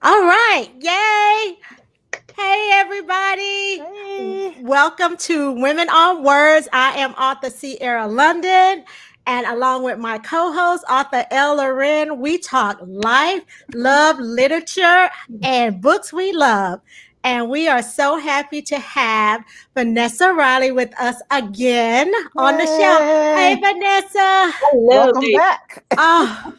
All right. Yay. Hey, everybody. Hey. Welcome to Women on Words. I am author Siera London. And along with my co host, author Loren, we talk life, love, literature, and books we love. And we are so happy to have Vanessa Riley with us again on the show. Hey, Hey. Vanessa. Hello, Welcome ladies. back. Oh,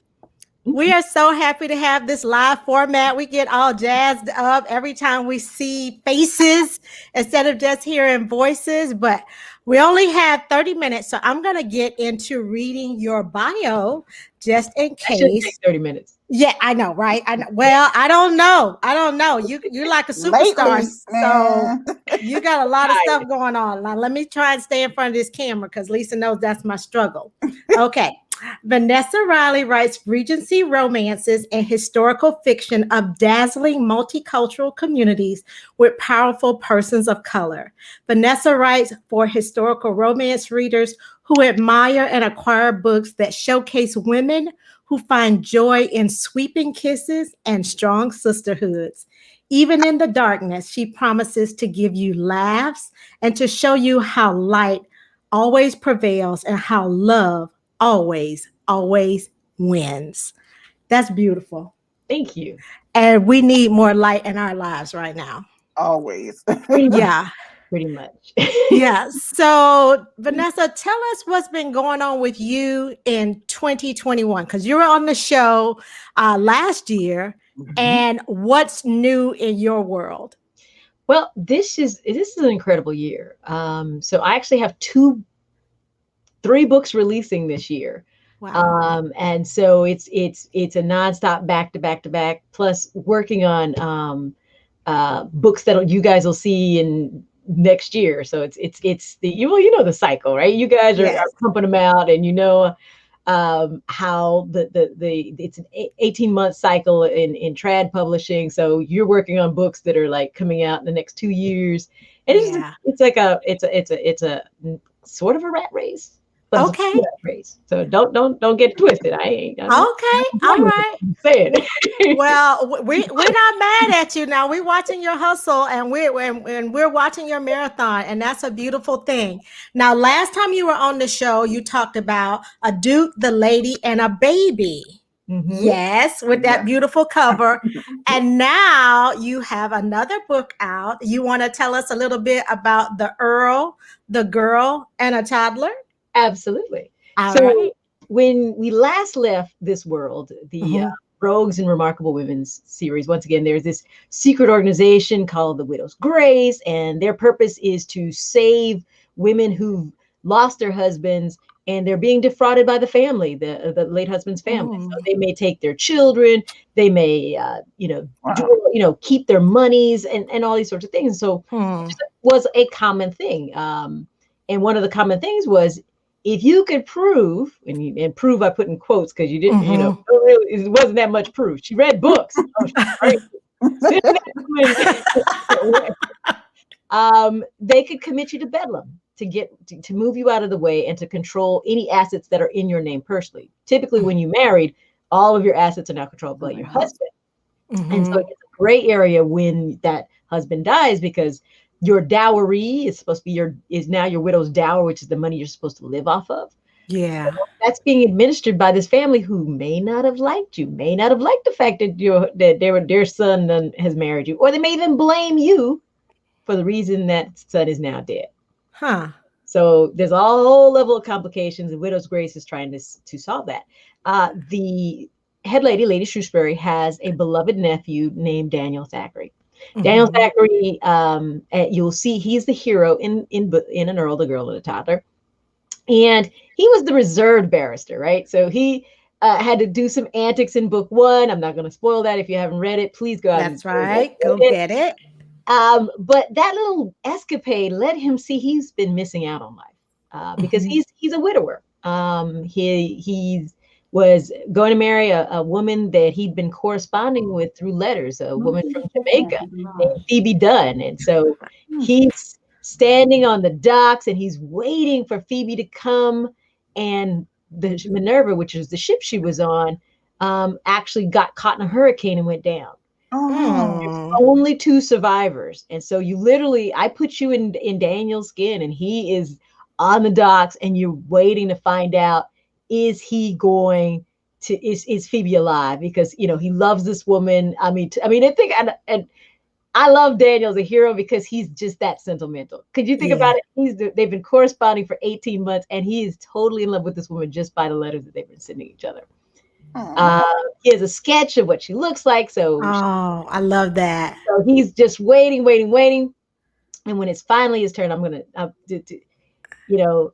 we are so happy to have this live format. We get all jazzed up every time we see faces instead of just hearing voices. But we only have 30 minutes. So I'm going to get into reading your bio just in That shouldn't take case. 30 minutes. Yeah, I know, right? I know. Well, I don't know. You're like a superstar. Lately, So man. you got a lot of Hi. stuff going on. Now let me try and stay in front of this camera because Lisa knows that's my struggle. Okay. Vanessa Riley writes Regency romances and historical fiction of dazzling multicultural communities with powerful persons of color. Vanessa writes for historical romance readers who admire and acquire books that showcase women who find joy in sweeping kisses and strong sisterhoods. Even in the darkness, she promises to give you laughs and to show you how light always prevails and how love always wins. That's beautiful. Thank you. And we need more light in our lives right now. Always. Pretty much. Yeah. Pretty much. Yeah. So, Vanessa, tell us what's been going on with you in 2021 because you were on the show last year. And what's new in your world? Well, this is an incredible year. So I actually have three books releasing this year. Wow. And so it's a nonstop back to back to back, plus working on books that you guys will see in next year. So it's the you know the cycle, right? You guys are Yes. pumping them out, and how it's an 18-month cycle in trad publishing. So you're working on books that are like coming out in the next 2 years, and Yeah. it's a sort of a rat race. But it's a Okay. rat race. So don't get it twisted. I'm Okay. All right. saying. Well, we're not mad at you now. We're watching your hustle and we're watching your marathon, and that's a beautiful thing. Now, last time you were on the show, you talked about a Duke, the lady, and a baby. Mhm. Yes, with that beautiful cover. And now you have another book out. You want to tell us a little bit about the Earl, the girl, and a toddler? Absolutely. All So right. when we last left this world, the Mhm. Rogues and Remarkable Women's series, once again, there's this secret organization called the Widow's Grace, and their purpose is to save women who've lost their husbands and they're being defrauded by the family, the late husband's family. So Mm. they may take their children, they may, Wow. keep their monies and all these sorts of things. So it Hmm. just was a common thing. And one of the common things was if you could prove, and prove I put in quotes because you didn't, Mhm. it wasn't that much proof. She read books. Oh, she's crazy. They could commit you to bedlam to move you out of the way and to control any assets that are in your name personally. Typically, when you married, all of your assets are now controlled by your husband. And so Mhm. it's a gray area when that husband dies because your dowry is supposed to be is now your widow's dower, which is the money you're supposed to live off of. Yeah. That's being administered by this family who may not have liked you, may not have liked the fact that their son has married you, or they may even blame you for the reason that son is now dead. Huh. So there's a whole level of complications, and Widow's Grace is trying to solve that. The head lady, Lady Shrewsbury, has a beloved nephew named Daniel Thackeray. Daniel Mhm. Thackeray, you'll see he's the hero in An Earl, the Girl, and a Toddler. And he was the reserved barrister, right? So he had to do some antics in book one. I'm not going to spoil that. If you haven't read it, please go out and That's right. Go read it. get it. But that little escapade let him see he's been missing out on life because Mhm. he's a widower. He was going to marry a woman that he'd been corresponding with through letters, a woman from Jamaica named Phoebe Dunn. And so he's standing on the docks and he's waiting for Phoebe to come. And the Minerva, which is the ship she was on, actually got caught in a hurricane and went down. Oh. Only two survivors. And so you literally, I put you in Daniel's skin, and he is on the docks, and you're waiting to find out, is he going to, is Phoebe alive? Because, you know, he loves this woman. I mean, I think, and I love Daniel as a hero because he's just that sentimental. Could you think about it? They've been corresponding for 18 months, and he is totally in love with this woman just by the letters that they've been sending each other. He has a sketch of what she looks like. So, I love that. so he's just waiting. And when it's finally his turn, I'm going to, you know,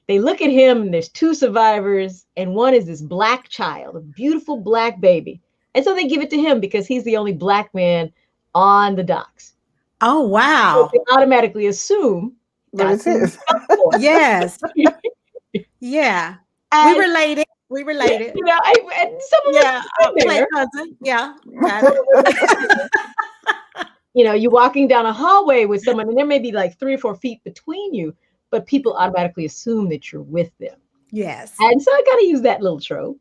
they look at him, and there's two survivors, and one is this black child, a beautiful black baby. And so they give it to him because he's the only black man on the docks. Oh, wow. So they automatically assume But it is. Yes. Yeah. And, we related. You know, and some of us play cousin. Yeah. Got it. You know, you're walking down a hallway with someone, and there may be like 3 or 4 feet between you, but people automatically assume that you're with them. Yes. And so I got to use that little trope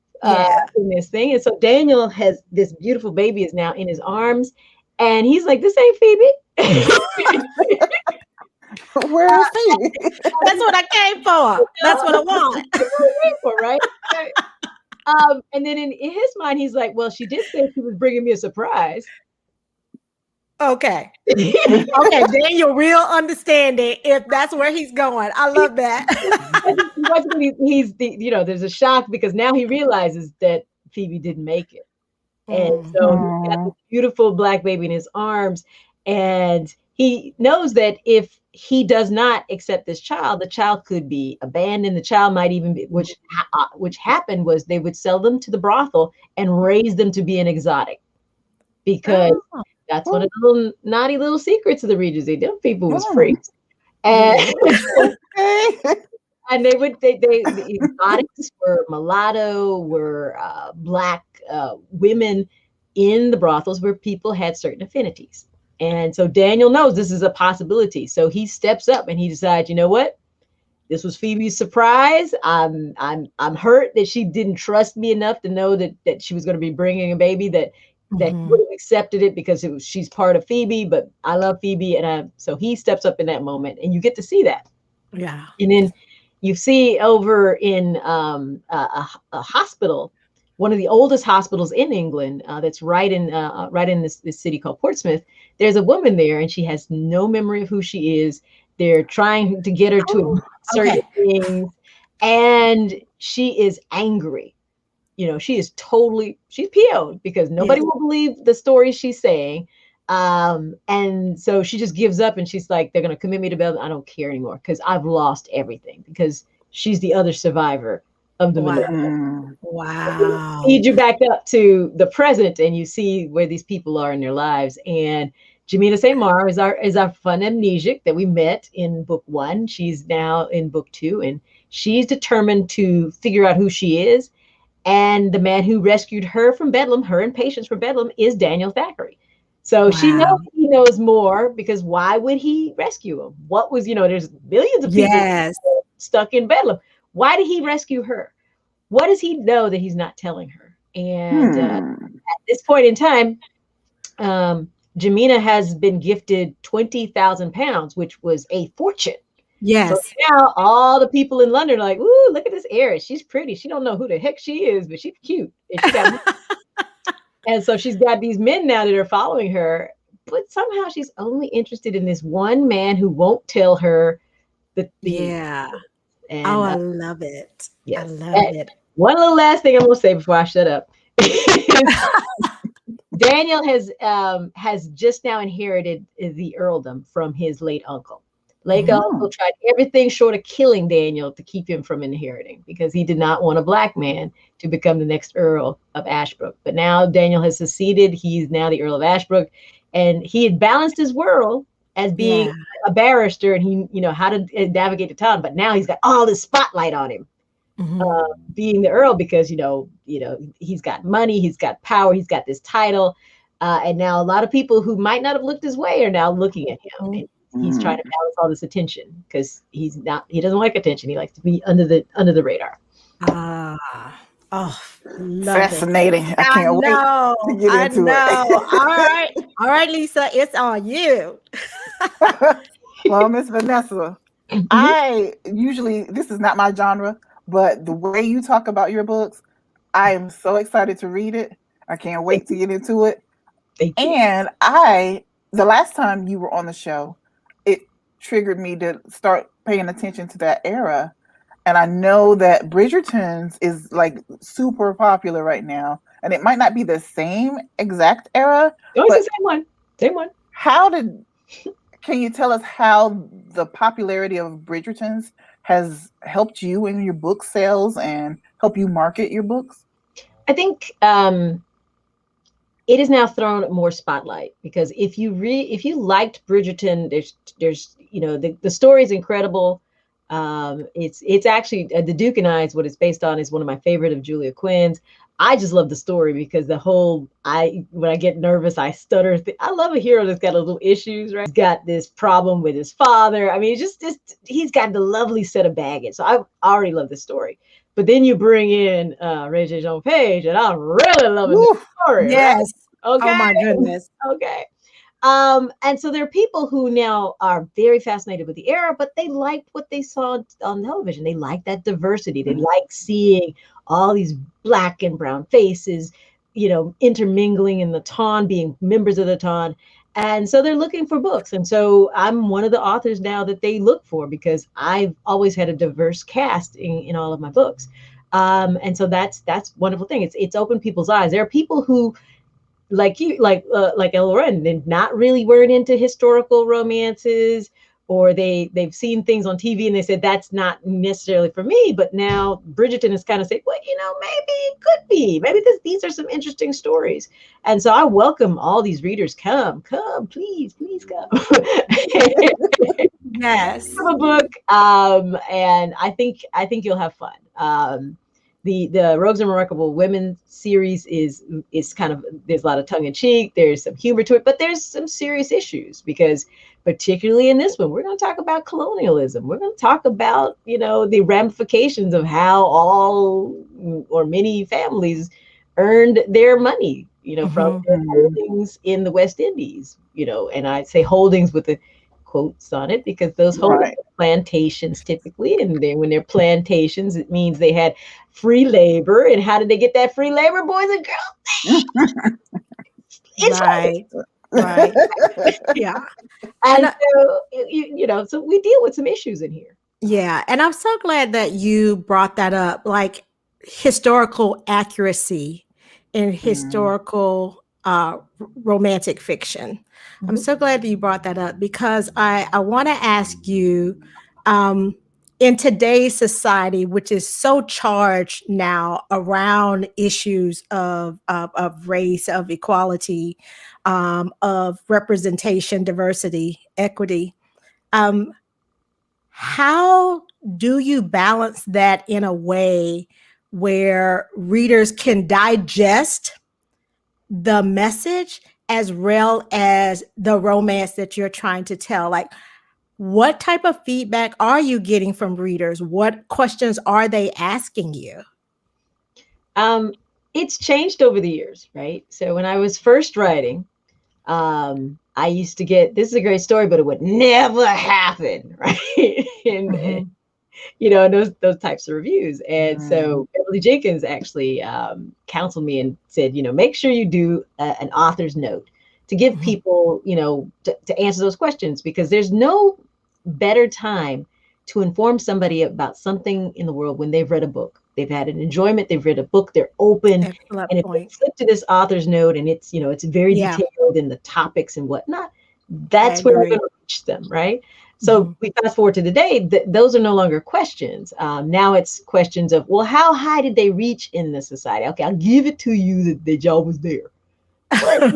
in this thing. And so Daniel has this beautiful baby is now in his arms, and he's like, "This ain't Phoebe." Where is Phoebe? That's what I came for. That's what I want. That's what I came for, right? And then in his mind, he's like, "Well, she did say she was bringing me a surprise." Okay. Okay. Daniel real understanding if that's where he's going. I love that. He's you know, there's a shock because now he realizes that Phoebe didn't make it. And so he's got this beautiful black baby in his arms, and he knows that if he does not accept this child, the child could be abandoned. The child might even be, which happened was they would sell them to the brothel and raise them to be an exotic, because that's one of the little naughty little secrets of the Regency. Them people was freaks. And and the exotics were mulatto, were black women in the brothels where people had certain affinities. And so Daniel knows this is a possibility. So he steps up and he decides, you know what? This was Phoebe's surprise. I'm hurt that she didn't trust me enough to know that she was going to be bringing a baby, that he would have accepted it because she's part of Phoebe, but I love Phoebe. And so he steps up in that moment, and you get to see that. Yeah. And then you see over in a hospital, one of the oldest hospitals in England, that's right in this city called Portsmouth. There's a woman there, and she has no memory of who she is. They're trying to get her to certain things, and she is angry. You know, she's PO'd because nobody will believe the story she's saying. And so she just gives up, and she's like, they're going to commit me to Belgium. I don't care anymore because I've lost everything, because she's the other survivor of the millennium. Wow. Lead you back up to the present, and you see where these people are in their lives. And Jamila St. Mar is our fun amnesiac that we met in book 1. She's now in book 2, and she's determined to figure out who she is. And the man who rescued her from Bedlam, her and Patience from Bedlam, is Daniel Thackeray. So she knows he knows more, because why would he rescue him? What was, there's millions of people stuck in Bedlam. Why did he rescue her? What does he know that he's not telling her? And at this point in time, Jamina has been gifted 20,000 pounds, which was a fortune. Yes. So now all the people in London are like, ooh, look at this heiress. She's pretty. She don't know who the heck she is, but she's cute. And, and so she's got these men now that are following her, but somehow she's only interested in this one man who won't tell her And, I love it. Yes. I love it. One little last thing I'm going to say before I shut up. Daniel has just now inherited the earldom from his late uncle. Uncle tried everything short of killing Daniel to keep him from inheriting, because he did not want a black man to become the next Earl of Ashbrook. But now Daniel has succeeded. He's now the Earl of Ashbrook, and he had balanced his world as being a barrister, and he, how to navigate the town. But now he's got all this spotlight on him, being the Earl, because he's got money, he's got power, he's got this title, and now a lot of people who might not have looked his way are now looking at him. And he's trying to balance all this attention, because he doesn't like attention. He likes to be under the radar. Oh, love it. Fascinating. I I can't wait know. to get I into know. All it. right. All right, Lisa, it's on you. Well, Miss Vanessa, Mhm. I usually, this is not my genre, but the way you talk about your books, I am so excited to read it. I can't Thank wait to you. get into it. Thank you. And the last time you were on the show, it triggered me to start paying attention to that era. And I know that Bridgerton's is like super popular right now. And it might not be the same exact era, Oh, it's the but same one. Same one. how did can you tell us how the popularity of Bridgerton's has helped you in your book sales and help you market your books? I think it is now thrown more spotlight because if you liked Bridgerton, there's the story is incredible. It's actually the Duke and I is what it's based on is one of my favorite of Julia Quinn's. I just love the story because the whole I when I get nervous I stutter. I love a hero that's got a little issues, right? He's got this problem with his father. I mean, just he's got the lovely set of baggage. So I already love the story. But then you bring in Regé Jean Page, and I'm really loving the Woo! story, right? Yes. Oh Okay. my goodness. Okay. And so there are people who now are very fascinated with the era, but they liked what they saw on television. They like that diversity. They like seeing all these black and brown faces, intermingling in the ton, being members of the ton. And so they're looking for books. And so I'm one of the authors now that they look for because I've always had a diverse cast in all of my books. And so that's wonderful thing. It's opened people's eyes. There are people who like you like Loren, they not really weren't into historical romances, or they've seen things on TV and they said that's not necessarily for me. But now Bridgerton has kind of said, well, maybe it could be. Maybe these are some interesting stories. And so I welcome all these readers. Come, please, please come. Yes. A book, and I think you'll have fun. The Rogues and Remarkable Women series is kind of, there's a lot of tongue in cheek, there's some humor to it, but there's some serious issues because particularly in this one, we're going to talk about colonialism. We're going to talk about the ramifications of how all or many families earned their money, from their Mhm. holdings in the West Indies, and I say holdings with the quotes on it because those holdings Right. are plantations typically, and then when they're plantations, it means they had free labor. And how did they get that free labor, boys and girls? It's Right. Right. Yeah. And and so so we deal with some issues in here. yeah, and I'm so glad that you brought that up, like historical accuracy in Mm. historical romantic fiction. I'm Mhm. so glad that you brought that up because I want to ask you, um, in today's society, which is so charged now around issues of race, of equality, of representation, diversity, equity. Um, how do you balance that in a way where readers can digest the message as well as the romance that you're trying to tell? Like, what type of feedback are you getting from readers? What questions are they asking you? Um, it's changed over the years, right? So when I was first writing, I used to get, this is a great story, but it would never happen, right? And Mhm. those types of reviews. And Mm. so Beverly Jenkins actually counseled me and said, make sure you do an author's note to give Mhm. people, to answer those questions, because there's no better time to inform somebody about something in the world when they've read a book. They've had an enjoyment, they've read a book, they're open. Excellent And if they point. flip to this author's note and it's very Yeah, detailed in the topics and whatnot, I that's where we're agree. going to reach them, right? So Mhm. we fast forward to today, those are no longer questions. Now it's questions of, well, how high did they reach in the society? Okay, I'll give it to you that the job was there. But,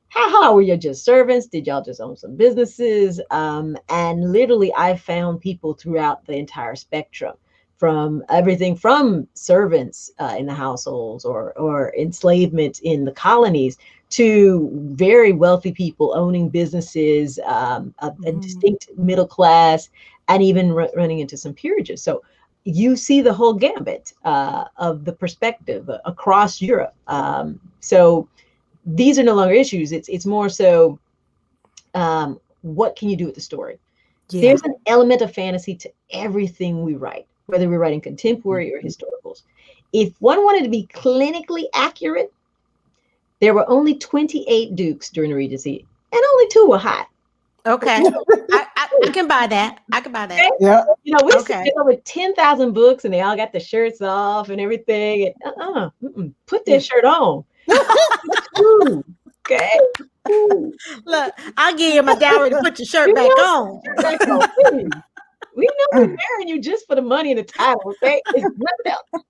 how high were you just servants? Did y'all just own some businesses? And literally, I found people throughout the entire spectrum, from everything from servants in the households or enslavement in the colonies to very wealthy people owning businesses, a Mhm. distinct middle class, and even running into some peerages. So you see the whole gambit of the perspective across Europe. So these are no longer issues. It's more so, what can you do with the story? Yeah. There's an element of fantasy to everything we write, whether we're writing contemporary or historicals. If one wanted to be clinically accurate, there were only 28 dukes during the Regency, and only 2 were hot. Okay. I can buy that. I can buy that. Okay? Yeah. You know, we Okay. see over 10,000 books, and they all got the shirts off and everything. And put that Yeah. shirt on. Ooh, okay. Ooh. Look, I'll give you my dowry to put your shirt You back know, on. Back on, please. We know we're marrying you just for the money and the title, okay? It's nothing else.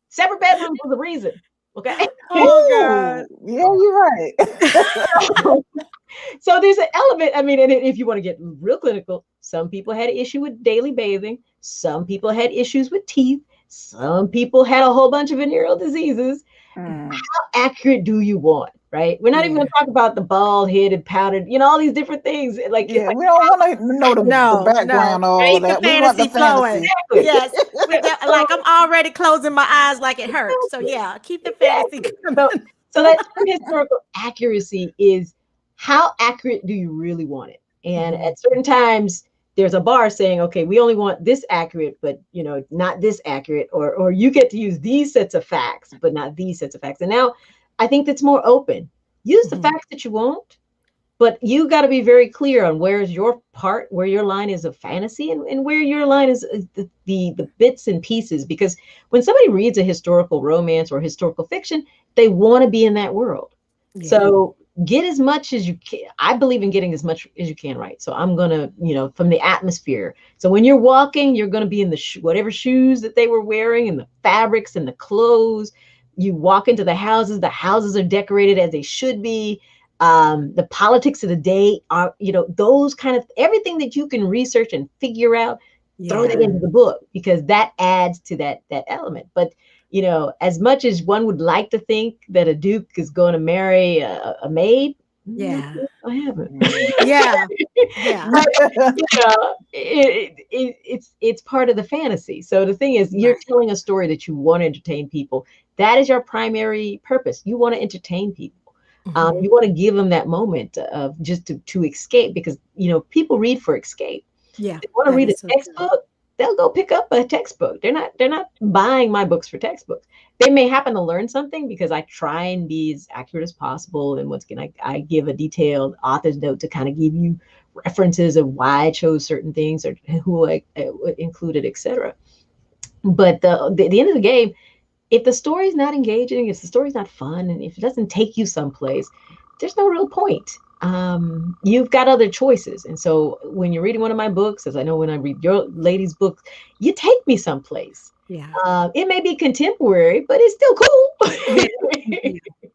Separate bedrooms for the reason, okay? Oh God. Ooh, yeah, you're right. So there's an element. I mean, and if you want to get real clinical, some people had an issue with daily bathing. Some people had issues with teeth. Some people had a whole bunch of venereal diseases. Mm. How accurate do you want? Right? We're not even going to talk about the bald-headed, powdered, all these different things. Like, Yeah, we don't want to know the background, all Keep of that. the We want the fantasy flowing. fantasy. Yes. Like I'm already closing my eyes like it hurts. So yeah, keep the fantasy coming. So that historical accuracy is, how accurate do you really want it? And at certain times, there's a bar saying, okay, we only want this accurate, but not this accurate, or you get to use these sets of facts, but not these sets of facts. And now I think that's more open. Use the facts that you want, but you got to be very clear on where's your part, where your line is of fantasy, and where your line is the bits and pieces. Because when somebody reads a historical romance or historical fiction, they want to be in that world. Yeah. So get as much as you can. I believe in getting as much as you can, right? So I'm going to, from the atmosphere. So when you're walking, you're going to be in the whatever shoes that they were wearing, and the fabrics and the clothes. You walk into the houses are decorated as they should be. The politics of the day are, those kind of, everything that you can research and figure out, throw that into the book, because that adds to that element. But as much as one would like to think that a duke is going to marry a maid, I haven't. Yeah. But, it's part of the fantasy. So the thing is, you're telling a story that you want to entertain people. That is your primary purpose. You want to entertain people. You want to give them that moment of just to escape, because people read for escape. Yeah, they want to read a textbook. They'll go pick up a textbook. They're not buying my books for textbooks. They may happen to learn something, because I try and be as accurate as possible. And once again, I give a detailed author's note to kind of give you references of why I chose certain things or who I included, etc. But the end of the game, if the story's not engaging, if the story's not fun, and if it doesn't take you someplace, there's no real point. You've got other choices. And so when you're reading one of my books, as I know when I read your lady's books, you take me someplace. Yeah. It may be contemporary, but it's still cool.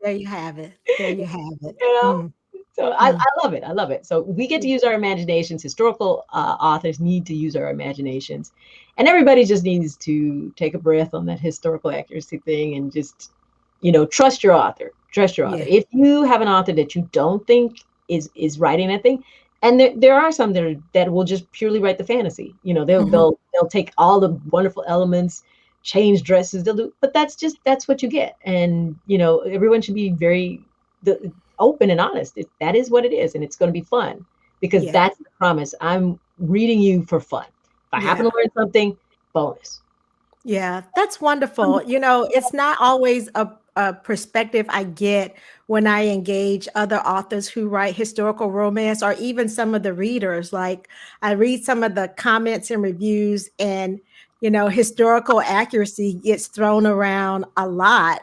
There you have it. So I love it. I love it. So we get to use our imaginations. Historical authors need to use our imaginations. And everybody just needs to take a breath on that historical accuracy thing and just, trust your author. Trust your author. Yeah. If you have an author that you don't think is writing that thing, and there are some that will just purely write the fantasy. They'll take all the wonderful elements, change dresses, they'll do, but that's what you get. And everyone should be very open and honest. That is what it is, and it's going to be fun, because that's the promise. I'm reading you for fun. If I happen to learn something, bonus. Yeah, that's wonderful. It's not always a perspective I get when I engage other authors who write historical romance, or even some of the readers. Like, I read some of the comments and reviews, and historical accuracy gets thrown around a lot.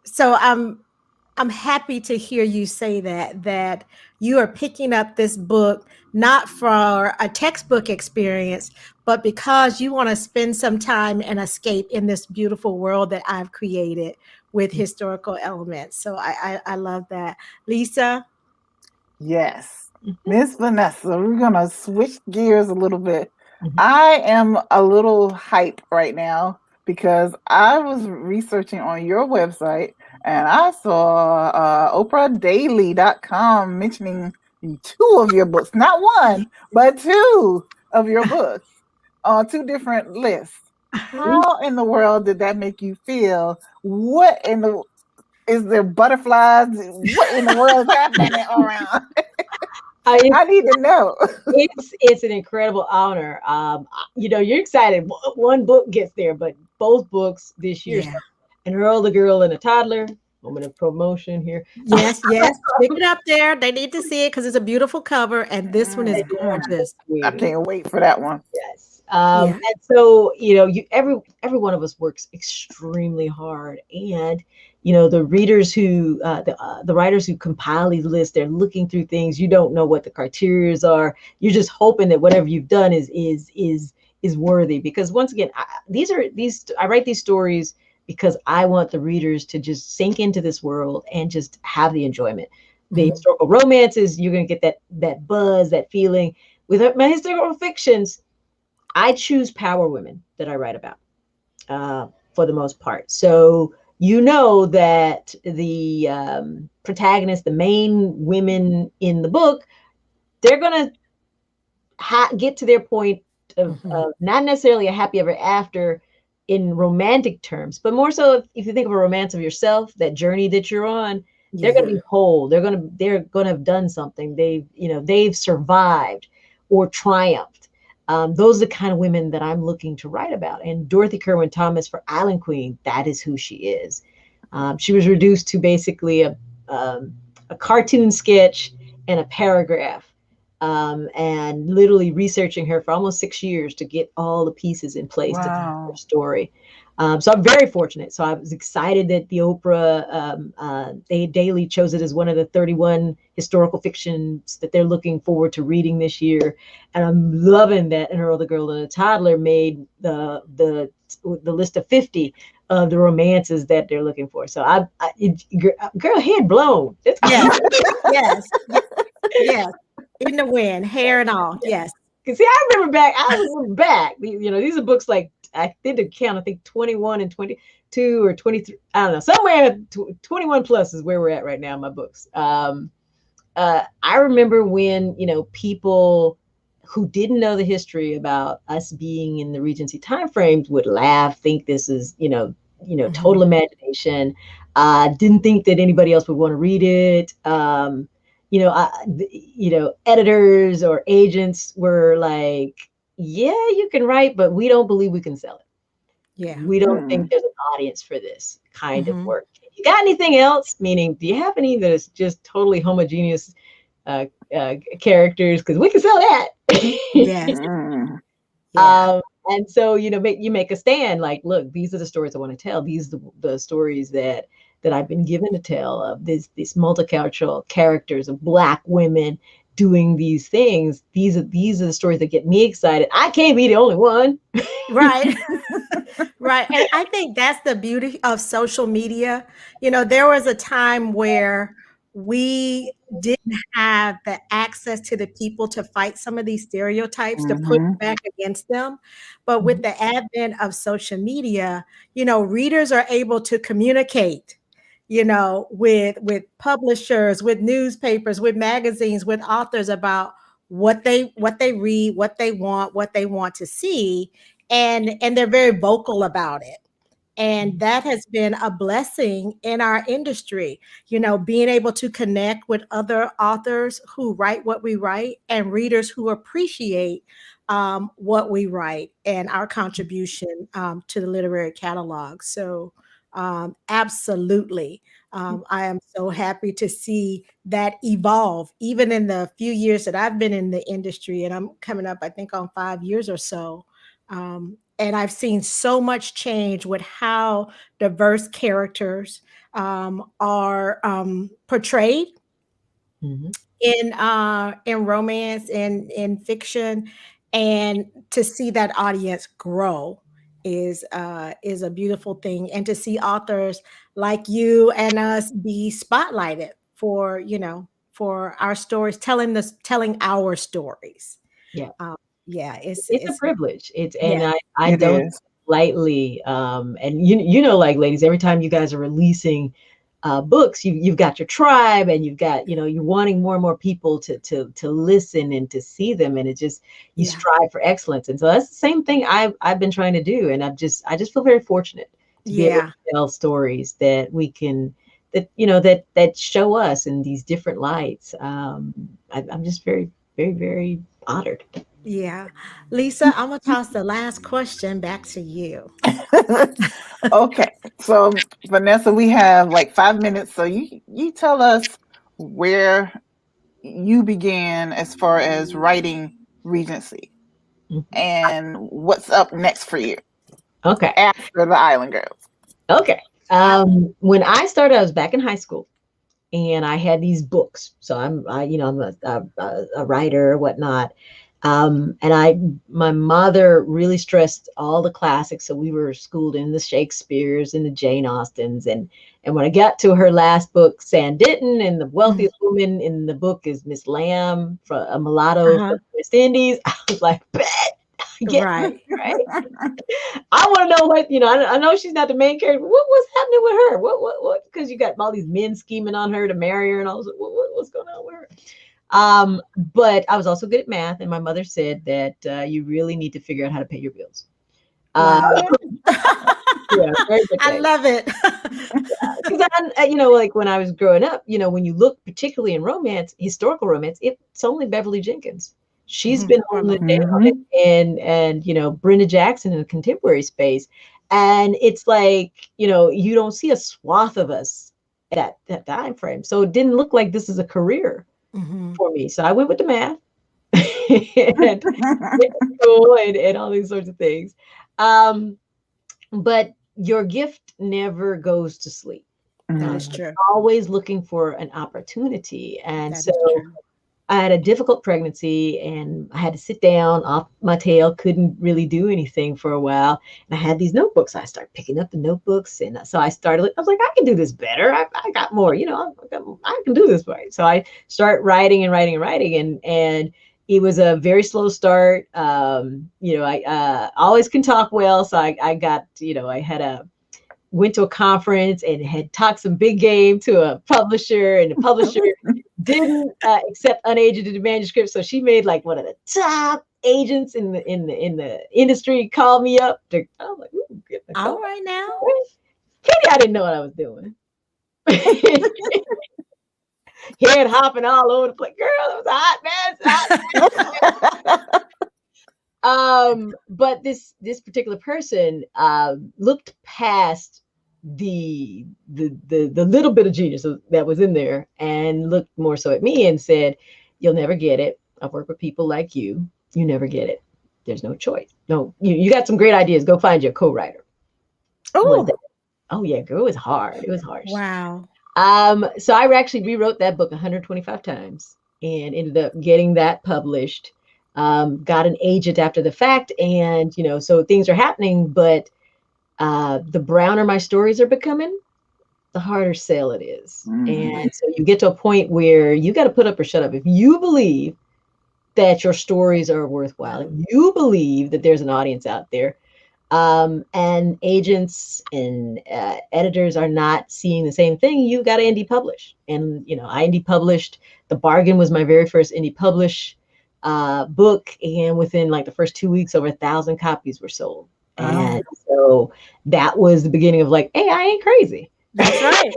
So I'm happy to hear you say that you are picking up this book not for a textbook experience, but because you want to spend some time and escape in this beautiful world that I've created with historical elements. So I love that. Lisa? Yes. Miss Vanessa, we're going to switch gears a little bit. I am a little hype right now, because I was researching on your website, and I saw OprahDaily.com mentioning 2 of your books, not 1, but 2 of your books. on two different lists. How in the world did that make you feel? What in the is there butterflies? What in the world is happening around? I need to know. It's an incredible honor. You're excited. One book gets there, but both books this year. Yeah. An Earl, the Girl, and a Toddler. Moment of promotion here. Yes, yes. Stick it up there. They need to see it because it's a beautiful cover, and this one is gorgeous. I can't wait for that one. Yes. Yeah. And so, every one of us works extremely hard. And, the readers who, the writers who compile these lists, they're looking through things. You don't know what the criterias are. You're just hoping that whatever you've done is worthy. Because once again, I write these stories because I want the readers to just sink into this world and just have the enjoyment. The historical romances, you're going to get that buzz, that feeling. With my historical fictions, I choose power women that I write about for the most part. So that the protagonists, the main women in the book, they're going to get to their point of not necessarily a happy ever after in romantic terms, but more so if you think of a romance of yourself, that journey that you're on, they're going to be whole. They're going to have done something. They've survived or triumphed. Those are the kind of women that I'm looking to write about. And Dorothy Kerwin Thomas for Island Queen, that is who she is. She was reduced to basically a cartoon sketch and a paragraph. And literally researching her for almost 6 years to get all the pieces in place to tell her story. So I'm very fortunate. So I was excited that the Oprah Daily chose it as one of the 31 historical fictions that they're looking forward to reading this year. And I'm loving that An Earl, the Girl, and a Toddler made the list of 50 of the romances that they're looking for. So girl, head blown. Yes, yes, yes. In the wind, hair and all. Yes. Because see, I remember back. These are books like I did the count. I think 21 and 22 or 23. I don't know. Somewhere 21 plus is where we're at right now in my books. I remember when people who didn't know the history about us being in the Regency timeframes would laugh, think this is total imagination. Didn't think that anybody else would want to read it. Editors or agents were like, yeah, you can write, but we don't believe we can sell it. Yeah. We don't think there's an audience for this kind of work. You got anything else? Meaning, do you have any that is just totally homogeneous characters? Because we can sell that. Yes. And so, you make a stand like, look, these are the stories I want to tell. These are the stories that I've been given to tell of these multicultural characters of Black women doing these things. These are the stories that get me excited. I can't be the only one. Right. Right. And I think that's the beauty of social media. There was a time where we didn't have the access to the people to fight some of these stereotypes, to push back against them. But with the advent of social media, readers are able to communicate, with publishers, with newspapers, with magazines, with authors about what they read, what they want to see. And they're very vocal about it. And that has been a blessing in our industry, being able to connect with other authors who write what we write and readers who appreciate what we write and our contribution to the literary catalog. So absolutely. I am so happy to see that evolve, even in the few years that I've been in the industry, and I'm coming up, I think, on 5 years or so. And I've seen so much change with how diverse characters are portrayed in romance and in fiction, and to see that audience grow is a beautiful thing, and to see authors like you and us be spotlighted for our stories, telling our stories. Yeah, it's a privilege. Yeah. I don't lightly. And like, ladies, every time you guys are releasing books, you've got your tribe, and you've got, you're wanting more and more people to listen and to see them, and it just, you strive for excellence. And so that's the same thing I've been trying to do, and I just feel very fortunate to be able to tell stories that we can, that show us in these different lights. I'm just very, very, very honored. Yeah. Lisa, I'm going to toss the last question back to you. Okay, so Vanessa, we have like 5 minutes, so you tell us where you began as far as writing Regency, and what's up next for you. Okay. After the Island Girls. Okay. When I started, I was back in high school, and I had these books. So I'm a writer or whatnot. And my mother really stressed all the classics. So we were schooled in the Shakespeares and the Jane Austens. And when I got to her last book, San Denton, and the wealthiest woman in the book is Miss Lamb, from a mulatto from the West Indies, I was like, bet. Right. I want to know what, I know she's not the main character. What's happening with her? What? Because you got all these men scheming on her to marry her, and all. What's going on with her? But I was also good at math, and my mother said that you really need to figure out how to pay your bills. Wow. I love it. Because like when I was growing up, when you look particularly in romance, historical romance, it's only Beverly Jenkins. She's been holding it down, and Brenda Jackson in the contemporary space, and it's like you don't see a swath of us at that time frame, so it didn't look like this is a career for me. So I went with the math and school and all these sorts of things. But your gift never goes to sleep. That is true. Always looking for an opportunity, and so. I had a difficult pregnancy, and I had to sit down off my tail, couldn't really do anything for a while. And I had these notebooks. I started picking up the notebooks. And so I was like, I can do this better. I got more, I can do this right. So I start writing and writing and writing. And it was a very slow start. I always can talk well. So I got, went to a conference and had talked some big game to a publisher, and the publisher didn't accept unaged manuscripts. So she made like one of the top agents in the industry call me up. I was like, get the call. All right now. Katie, I didn't know what I was doing. Head hopping all over the place. Girl, it was hot, man. But this particular person looked past the little bit of genius that was in there, and looked more so at me and said, "You'll never get it. I've worked with people like you. You never get it. There's no choice. No, you got some great ideas. Go find your co-writer." Oh yeah, girl, it was hard. It was harsh. Wow. So I actually rewrote that book 125 times and ended up getting that published. Got an agent after the fact, and so things are happening, but the browner my stories are becoming, the harder sell it is. And so you get to a point where you got to put up or shut up. If you believe that your stories are worthwhile, if you believe that there's an audience out there, and agents and editors are not seeing the same thing, you got to indie publish. And I indie published. The Bargain was my very first indie publish book, and within like the first 2 weeks, over 1,000 copies were sold. And so that was the beginning of like, hey, I ain't crazy. That's right.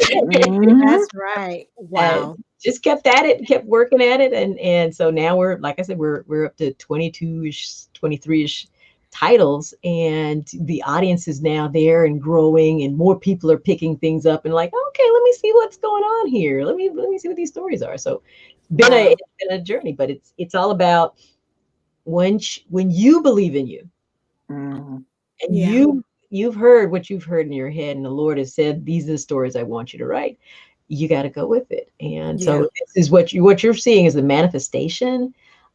That's right. Wow. And just kept at it, kept working at it, and so now we're, like I said, we're up to 22-ish, 23-ish titles, and the audience is now there and growing, and more people are picking things up and like, okay, let me see what's going on here. Let me see what these stories are. So it's been a journey, but it's all about when you believe in you, and you've heard what you've heard in your head, and the Lord has said, these are the stories I want you to write. You got to go with it. And so this is what you're seeing is the manifestation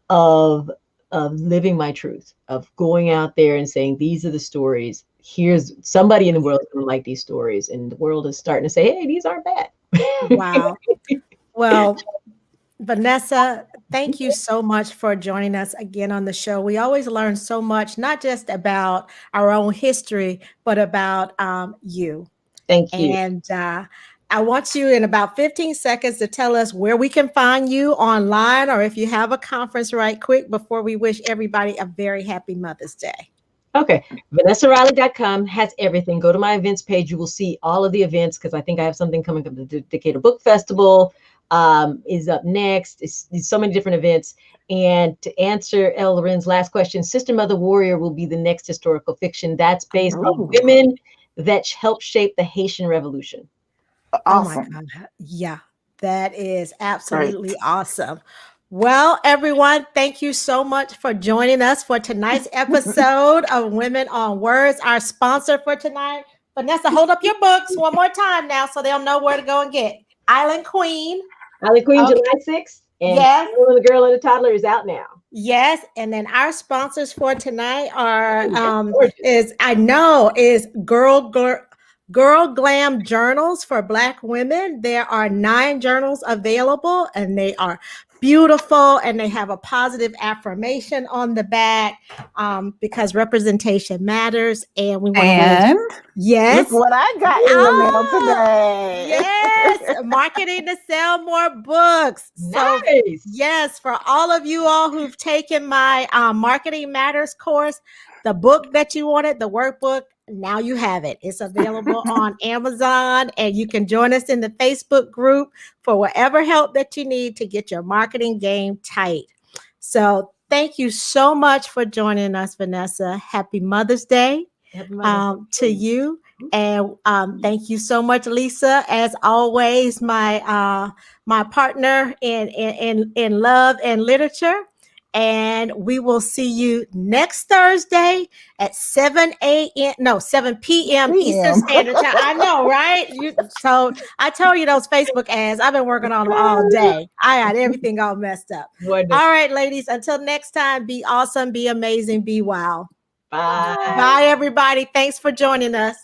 of living my truth, of going out there and saying, these are the stories. Here's somebody in the world who like these stories, and the world is starting to say, hey, these aren't bad. Wow. Well, Vanessa, thank you so much for joining us again on the show. We always learn so much, not just about our own history, but about you. Thank you. And I want you in about 15 seconds to tell us where we can find you online, or if you have a conference right quick before we wish everybody a very happy Mother's Day. Okay. VanessaRiley.com has everything. Go to my events page. You will see all of the events because I think I have something coming up. The Decatur Book Festival is up next. It's so many different events. And to answer Loren's last question, Sister Mother Warrior will be the next historical fiction. That's based on women that helped shape the Haitian Revolution. Awesome. Oh my God. Yeah, that is absolutely awesome. Well, everyone, thank you so much for joining us for tonight's episode of Women on Words. Our sponsor for tonight, Vanessa, hold up your books one more time now so they'll know where to go and get Island Queen. Island Queen, July 6th. And yes. The Girl and the Toddler is out now. Yes, and then our sponsors for tonight are gorgeous. is Girl Glam Journals for Black women. There are 9 journals available, and they are beautiful, and they have a positive affirmation on the back because representation matters, and we want to. Yes, look what I got in the mail today. Yes, marketing to sell more books. Nice. So, yes, for all of you all who've taken my Marketing Matters course, the book that you wanted, the workbook, now you have it. It's available on Amazon, and you can join us in the Facebook group for whatever help that you need to get your marketing game tight. So thank you so much for joining us, Vanessa. Happy Mother's Day to you. And thank you so much, Lisa. As always, my partner in love and literature. And we will see you next Thursday at 7 p.m. Eastern Standard Time. I know, right? So I told you those Facebook ads. I've been working on them all day. I had everything all messed up. Wonderful. All right, ladies. Until next time, be awesome, be amazing, be wild. Bye. Bye, everybody. Thanks for joining us.